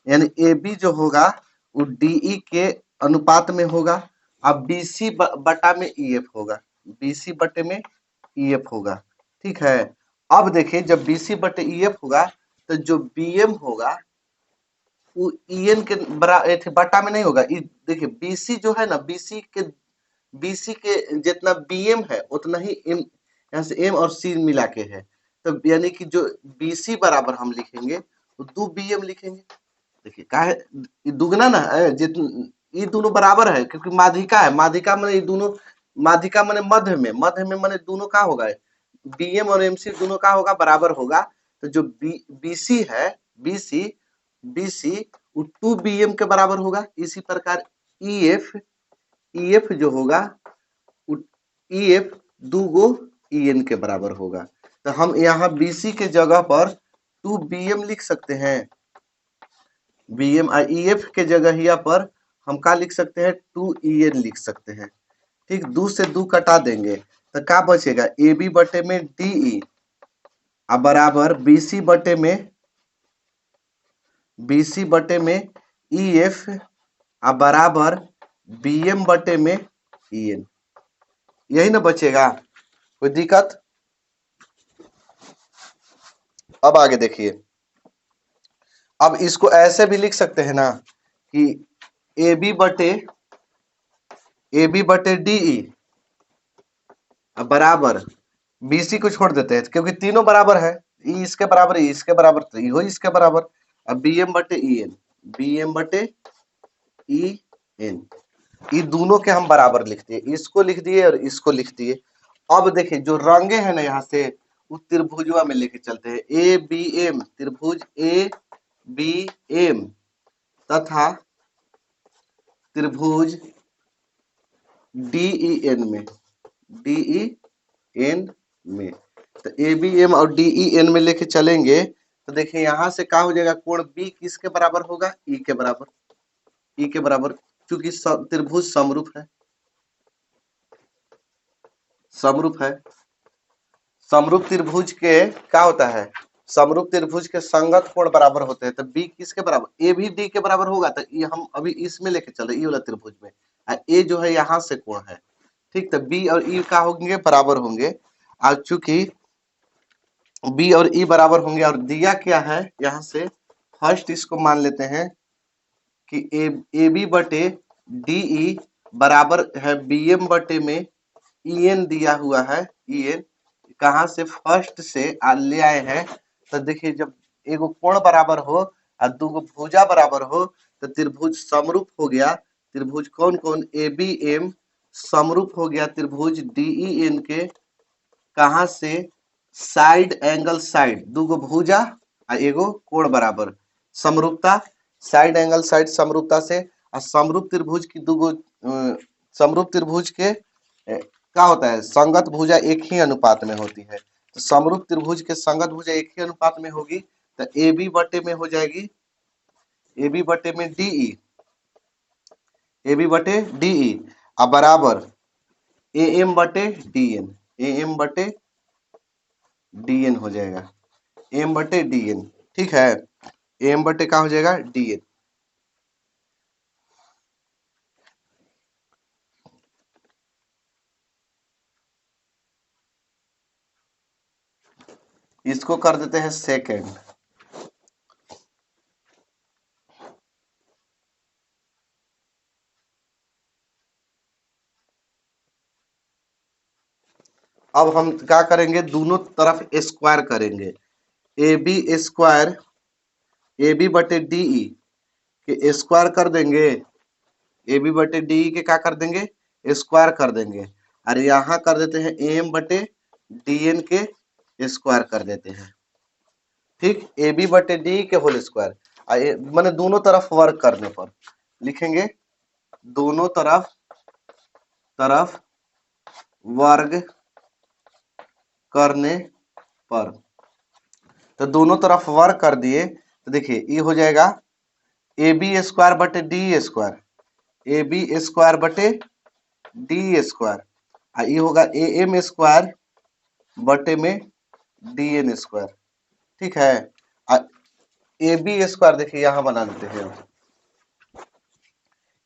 यानी ए बी जो होगा वो डीई के अनुपात में होगा। अब बीसी बटा में ईएफ होगा, बीसी बटे में ईएफ होगा, ठीक है। अब देखिए जब बीसी बटे ईएफ होगा तो जो बीएम होगा वो ईएन के बटा में नहीं होगा। देखिए बीसी जो है ना, बीसी के जितना बीएम है उतना ही एम, यहाँ से एम और सी मिला के है। तो यानी कि जो बीसी बराबर हम लिखेंगे वो 2 बीएम लिखेंगे। देखिए का है दुगना ना है, ये दोनों बराबर है क्योंकि माध्यिका है। माध्यिका माने ये दोनों, माध्यिका माने मध्य में माने दोनों का होगा, बीएम और एमसी दोनों का होगा, बराबर होगा। तो जो बीसी है, बीसी वो 2 बीएम के बराबर होगा। इसी प्रकार ईएफ जो होगा ईएफ 2 गो ईएन के बराबर होगा। तो हम यहाँ बीसी के जगह पर 2 बीएम लिख सकते हैं, बीएम और ईएफ के जगह यहाँ पर हम क्या लिख सकते हैं? 2 ईएन लिख सकते हैं, ठीक। 2 से 2 कटा देंगे तो क्या बचेगा? ए बी बटे में डीई अब बराबर बीसी बटे में ईएफ अब बराबर बीएम बटे में ईएन, यही ना बचेगा, कोई दिक्कत? अब आगे देखिए, अब इसको ऐसे भी लिख सकते हैं ना कि ए बी बटे डीई बराबर बीसी को छोड़ देते हैं क्योंकि तीनों बराबर है, ई इसके बराबर, ई इसके बराबर, तो ई हो इसके बराबर। अब बीएम बटे ई एन, ये दोनों के हम बराबर लिख दिए, इसको लिख दिए और इसको लिख दिए। अब देखिए जो रंगे हैं ना यहाँ से वो त्रिभुजवा में लेके चलते हैं। ए बी एम त्रिभुज ए बी एम तथा त्रिभुज डीई एन में, तो ए बी एम और डीई एन में लेके चलेंगे तो देखिए यहाँ से क्या हो जाएगा? कोण बी किसके बराबर होगा? ई के बराबर, ई के बराबर, क्योंकि त्रिभुज समरूप है, समरूप त्रिभुज के क्या होता है? समरूप त्रिभुज के संगत कोण बराबर होते हैं। तो बी किसके बराबर? ए भी डी के बराबर होगा। तो ये हम अभी इसमें लेके चले, ये वाला त्रिभुज में, ए जो है यहाँ से कोण है, ठीक। तो बी और ई का होंगे बराबर होंगे, और चूंकि बी और ई बराबर होंगे और दिया क्या है यहाँ से, फर्स्ट इसको मान लेते हैं कि ए बी बटे डीई बराबर है बीएम बटे में ईएन दिया हुआ है। ईएन कहाँ से? फर्स्ट से ले आए हैं। तो देखिए जब एगो कोण बराबर हो और दो गो भुजा बराबर हो तो त्रिभुज समरूप हो गया। त्रिभुज कौन कौन? ए बी एम समरूप हो गया त्रिभुज डीई एन के। कहां से? साइड एंगल साइड, दो गो भुजा और एगो कोण बराबर समरूपता, साइड एंगल साइड समरूपता से। और समरूप त्रिभुज की दो गो समरूप त्रिभुज के क्या होता है? संगत भुजा एक ही अनुपात में होती है। तो समरूप त्रिभुज के संगत भुजा एक ही अनुपात में होगी तो ए बी बटे में हो जाएगी, ए बी बटे में डीई, ए बी बटे डीई अब बराबर ए एम बटे डी एन, ए एम बटे डी एन हो जाएगा, एम बटे डी एन। ठीक है, एम बटे क्या हो जाएगा? D N. इसको कर देते हैं सेकेंड। अब हम क्या करेंगे? दोनों तरफ स्क्वायर करेंगे। A B square, A B बटे डीई के स्क्वायर कर देंगे, ए बी बटे डीई के क्या कर देंगे? स्क्वायर कर देंगे। और यहाँ कर देते हैं एम बटे डी एन के स्क्वायर कर देते हैं। ठीक, ए बी बटे डी के होल स्क्वायर मैंने दोनों तरफ वर्क करने पर लिखेंगे, दोनों तरफ तरफ वर्ग करने पर। तो दोनों तरफ वर्ग कर दिए तो देखिए ये हो जाएगा ए बी स्क्वायर बटे D square, A B square बटे डी स्क्वायर, और ये होगा ए एम स्क्वायर बटे में डी एन स्क्वायर। ठीक है, ए बी स्क्वायर देखिए यहां बना देते हैं,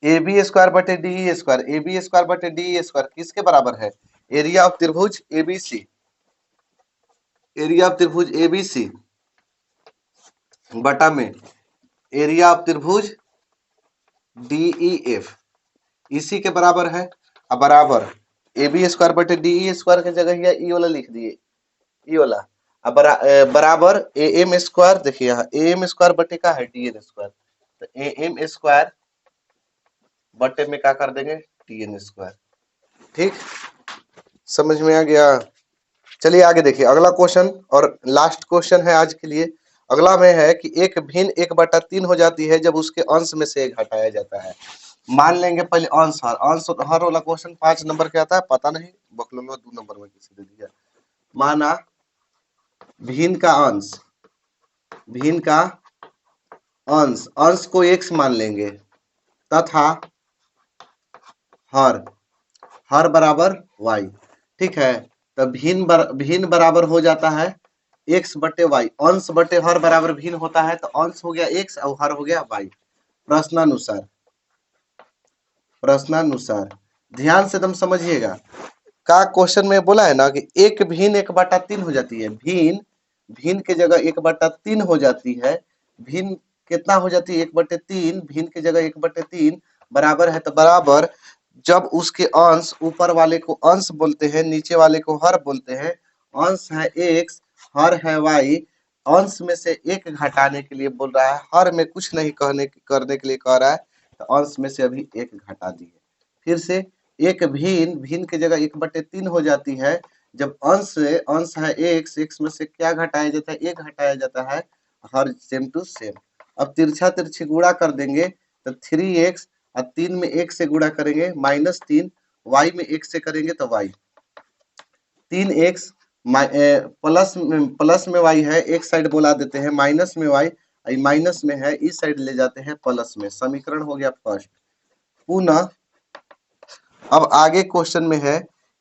ए बी स्क्वायर बटे D square, A B square बटे डी स्क्वायर किसके बराबर है? एरिया ऑफ त्रिभुज एबीसी, एरिया ऑफ त्रिभुज एबीसी बटा में एरिया ऑफ त्रिभुज डीईएफ, इसी के बराबर है। अब बराबर ए बी स्क्वायर बटे डी स्क्वायर की जगह ई वाला लिख दिए, ई वाला। अब बराबर ए एम स्क्वायर, देखिए यहाँ ए एम स्क्वायर बटे का है डी एन स्क्वायर, तो ए एम स्क्वायर बटे में क्या कर देंगे? T N square. ठीक, समझ में आ गया? चलिए आगे देखिए अगला क्वेश्चन और लास्ट क्वेश्चन है आज के लिए। अगला में है कि एक भिन्न 1/3 हो जाती है जब उसके अंश में से एक हटाया जाता है। मान लेंगे पहले अंश हर, अंश हर वाला क्वेश्चन 5 नंबर के आता है, पता नहीं बकलोलवा 2 नंबर में किसी दे दिया। माना भिन्न का अंश, भिन्न का अंश, अंश को x मान लेंगे तथा हर, हर बराबर y। ठीक है, तो भिन्न बराबर हो जाता है x बटे y, अंश बटे हर बराबर भिन्न होता है, तो अंश हो गया x और हर हो गया y। प्रश्नानुसार, प्रश्नानुसार ध्यान से तुम समझिएगा। का क्वेश्चन में बोला है ना कि एक भिन्न 1/3 हो जाती है, भिन्न भिन्न के जगह 1/3 हो जाती है। भिन्न कितना हो जाती है? 1/3, भिन्न की जगह 1/3 बराबर है, तो बराबर जब उसके अंश, ऊपर वाले को अंश बोलते हैं, नीचे वाले को हर बोलते हैं। अंश है x, हर है y, अंश में से एक घटाने के लिए बोल रहा है, हर में कुछ नहीं करने के लिए कह रहा है, तो अंश में से अभी एक घटा दिए। फिर से एक भिन्न, भिन्न की जगह 1/3 हो जाती है जब अंश है x में से क्या घटाया जाता है? एक घटाया जाता है, हर सेम टू सेम। अब तिरछा तिरछी गुणा कर देंगे तो 3x और 3 में 1 से गुणा करेंगे -3, y में 1 से करेंगे तो y, 3x प्लस में y है, एक साइड बोला देते हैं, माइनस में y, माइनस में है, इस साइड ले जाते हैं प्लस में। समीकरण हो गया फर्स्ट। पुनः अब आगे क्वेश्चन में है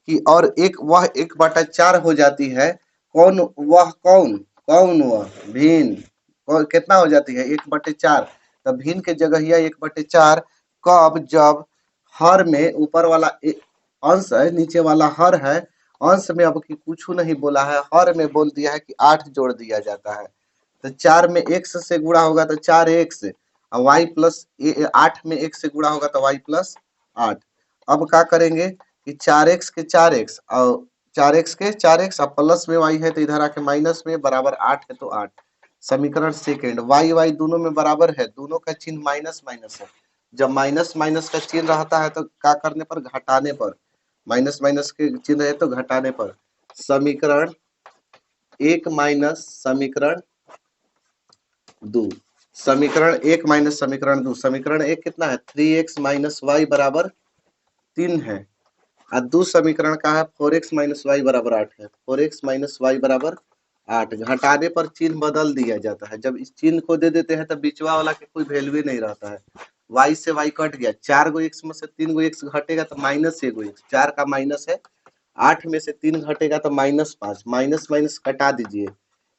कि और एक वह 1/4 हो जाती है, कौन वह, कौन कौन वह भिन्न कितना हो जाती है? 1/4। तो भिन्न के जगह यह 1/4 कब? जब हर में ऊपर वाला अंश है, नीचे वाला हर है, अंश में अब की कुछ नहीं बोला है, हर में बोल दिया है कि 8 जोड़ दिया जाता है। तो 4 में x से गुणा होगा तो 4x, और y प्लस 8 में 1 से गुणा होगा तो y प्लस 8। अब क्या करेंगे कि 4x के 4x और 4x के 4x, अब प्लस में y है तो इधर आके माइनस में, बराबर 8 है तो 8। समीकरण सेकेंड, वाई वाई दोनों में बराबर है, दोनों का चिन्ह माइनस माइनस है। जब माइनस माइनस का चिन्ह रहता है तो क्या करने पर, घटाने पर, माइनस माइनस के चिन्ह है तो घटाने पर, समीकरण एक माइनस समीकरण दो, समीकरण एक माइनस समीकरण दो, समीकरण एक कितना है 3x माइनस वाई बराबर 3 है, और दो समीकरण का है 4x माइनस वाई बराबर 8 है, 4x माइनस वाई बराबर 8। घटाने पर चिन्ह बदल दिया जाता है, जब इस चिन्ह को दे देते हैं तब बीचवा वाला के कोई वैल्यू ही नहीं रहता है, y से y कट गया, 4 गो x में से 3 गो x घटेगा तो माइनस 1 गो x, 4 का माइनस है, 8 में से 3 घटेगा तो माइनस 5, माइनस माइनस कटा दीजिए,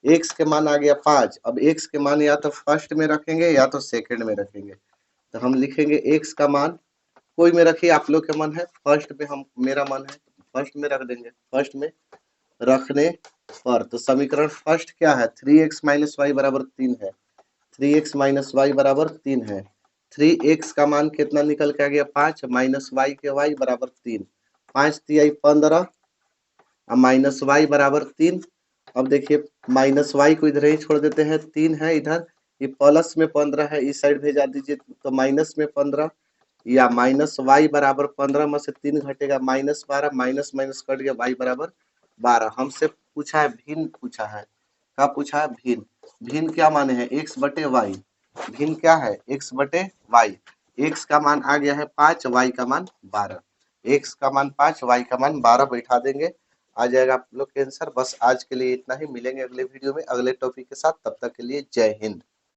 x के मान आ गया 5। अब x के मान या तो फर्स्ट में रखेंगे या तो सेकंड में रखेंगे, तो हम लिखेंगे x का मान कोई में रखिए, आप लोग का मन है फर्स्ट में, हम मेरा मन है फर्स्ट में रख देंगे, फर्स्ट में रखने पर तो समीकरण फर्स्ट क्या है 3x माइनस वाई बराबर 3 है, 3x माइनस वाई बराबर 3 है, 3x का मान कितना निकल के आ गया 5, माइनस वाई के वाई बराबर 3, 5 तिहाई 15 और माइनस वाई बराबर 3। अब देखिए माइनस वाई को इधर ही छोड़ देते हैं, 3 है इधर, ये प्लस में 15 है, इस साइड भेजा दीजिए तो माइनस में 15, या माइनस वाई बराबर 15 में से 3 घटेगा माइनस 12, माइनस माइनस कट गया वाई बराबर 12। हमसे पूछा है भिन्न, पूछा है क्या पूछा है भिन्न, भिन्न क्या माने हैं x बटे वाई, भिन्न क्या है x बटे वाई, x का मान आ गया है 5, y का मान 12, x का मान 5 y का मान 12 बैठा देंगे, आ जाएगा आप लोग के आंसर। बस आज के लिए इतना ही, मिलेंगे अगले वीडियो में अगले टॉपिक के साथ, तब तक के लिए जय हिंद।